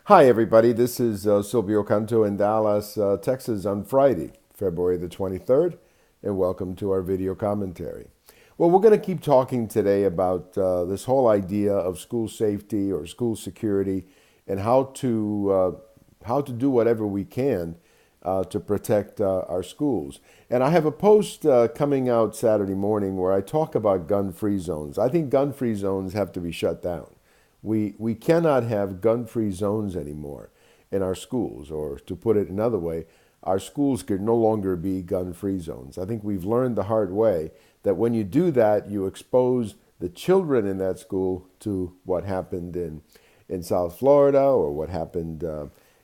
Hi, everybody. This is Silvio Canto in Dallas, Texas on Friday, February the 23rd, and welcome to our video commentary. Well, we're going to keep talking today about this whole idea of school safety or school security and how to do whatever we can to protect our schools. And I have a post coming out Saturday morning where I talk about gun-free zones. I think gun-free zones have to be shut down. We cannot have gun-free zones anymore in our schools, or to put it another way, our schools could no longer be gun-free zones. I think we've learned the hard way that when you do that, you expose the children in that school to what happened in South Florida, or what happened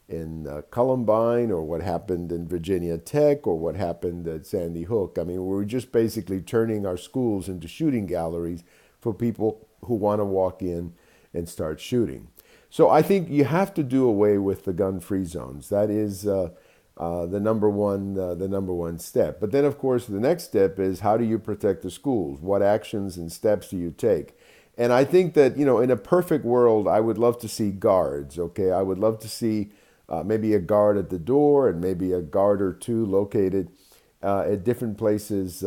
in Columbine, or what happened in Virginia Tech, or what happened at Sandy Hook. I mean, we're just basically turning our schools into shooting galleries for people who want to walk in and start shooting. So I think you have to do away with the gun-free zones. That is the number one step. But then, of course, the next step is, how do you protect the schools? What actions and steps do you take? And I think that, in a perfect world, I would love to see guards. Okay, I would love to see maybe a guard at the door and maybe a guard or two located at different places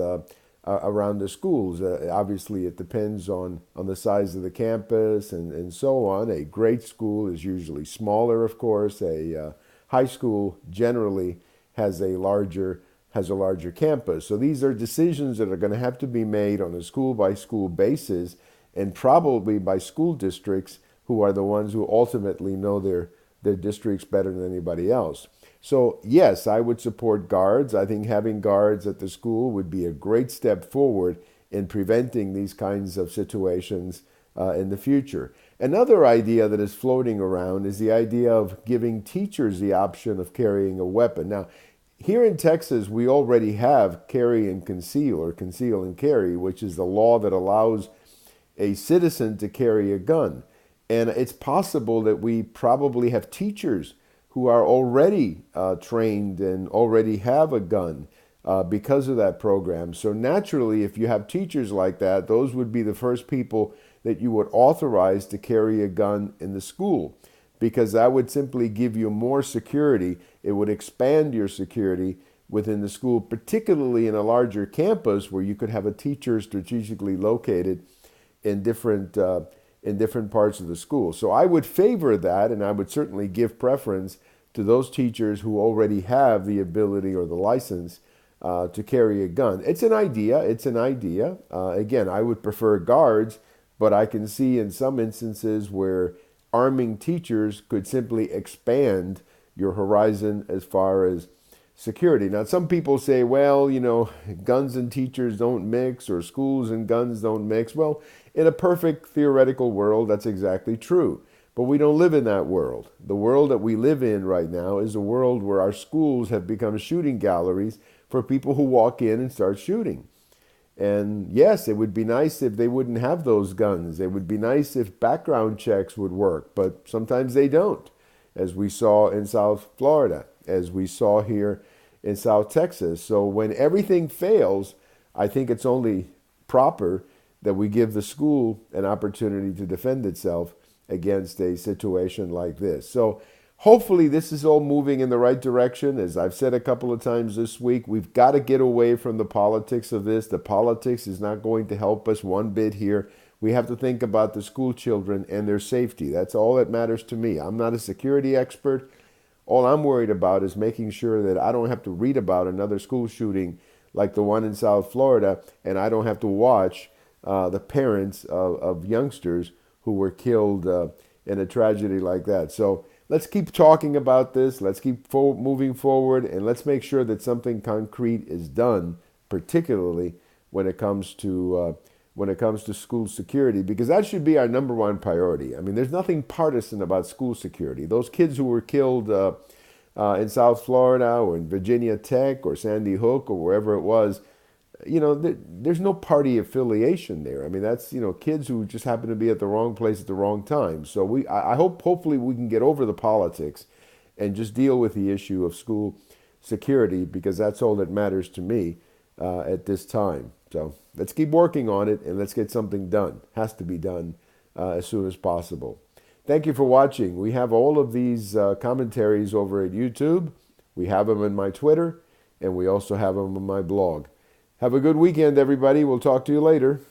around the schools. Obviously, it depends on the size of the campus and so on. A great school is usually smaller, of course. A high school generally has a larger campus. So these are decisions that are going to have to be made on a school by school basis, and probably by school districts who are the ones who ultimately know their districts better than anybody else. So, yes, I would support guards. I think having guards at the school would be a great step forward in preventing these kinds of situations in the future. Another idea that is floating around is the idea of giving teachers the option of carrying a weapon. Now, here in Texas, we already have carry and conceal, or conceal and carry, which is the law that allows a citizen to carry a gun. And it's possible that we probably have teachers who are already trained and already have a gun because of that program. So naturally, if you have teachers like that, those would be the first people that you would authorize to carry a gun in the school, because that would simply give you more security. It would expand your security within the school, particularly in a larger campus where you could have a teacher strategically located in different parts of the school. So I would favor that, and I would certainly give preference to those teachers who already have the ability or the license to carry a gun. It's an idea. It's an idea. Again, I would prefer guards, but I can see in some instances where arming teachers could simply expand your horizon as far as security. Now, some people say, well, guns and teachers don't mix, or schools and guns don't mix. Well, in a perfect theoretical world, that's exactly true. But we don't live in that world. The world that we live in right now is a world where our schools have become shooting galleries for people who walk in and start shooting. And yes, it would be nice if they wouldn't have those guns. It would be nice if background checks would work, but sometimes they don't, as we saw in South Florida, as we saw here in South Texas. So when everything fails, I think it's only proper that we give the school an opportunity to defend itself against a situation like this. So hopefully this is all moving in the right direction. As I've said a couple of times this week, we've got to get away from the politics of this. The politics is not going to help us one bit here. We have to think about the school children and their safety. That's all that matters to me. I'm not a security expert. All I'm worried about is making sure that I don't have to read about another school shooting like the one in South Florida, and I don't have to watch the parents of youngsters who were killed in a tragedy like that. So let's keep talking about this. Let's keep moving forward, and let's make sure that something concrete is done, particularly when it comes to school security, because that should be our number one priority. I mean, there's nothing partisan about school security. Those kids who were killed in South Florida or in Virginia Tech or Sandy Hook or wherever it was, there's no party affiliation there. I mean, that's, kids who just happen to be at the wrong place at the wrong time. So I hope, hopefully we can get over the politics and just deal with the issue of school security, because that's all that matters to me at this time. So let's keep working on it, and let's get something done. Has to be done as soon as possible. Thank you for watching. We have all of these commentaries over at YouTube. We have them in my Twitter, and we also have them on my blog. Have a good weekend, everybody. We'll talk to you later.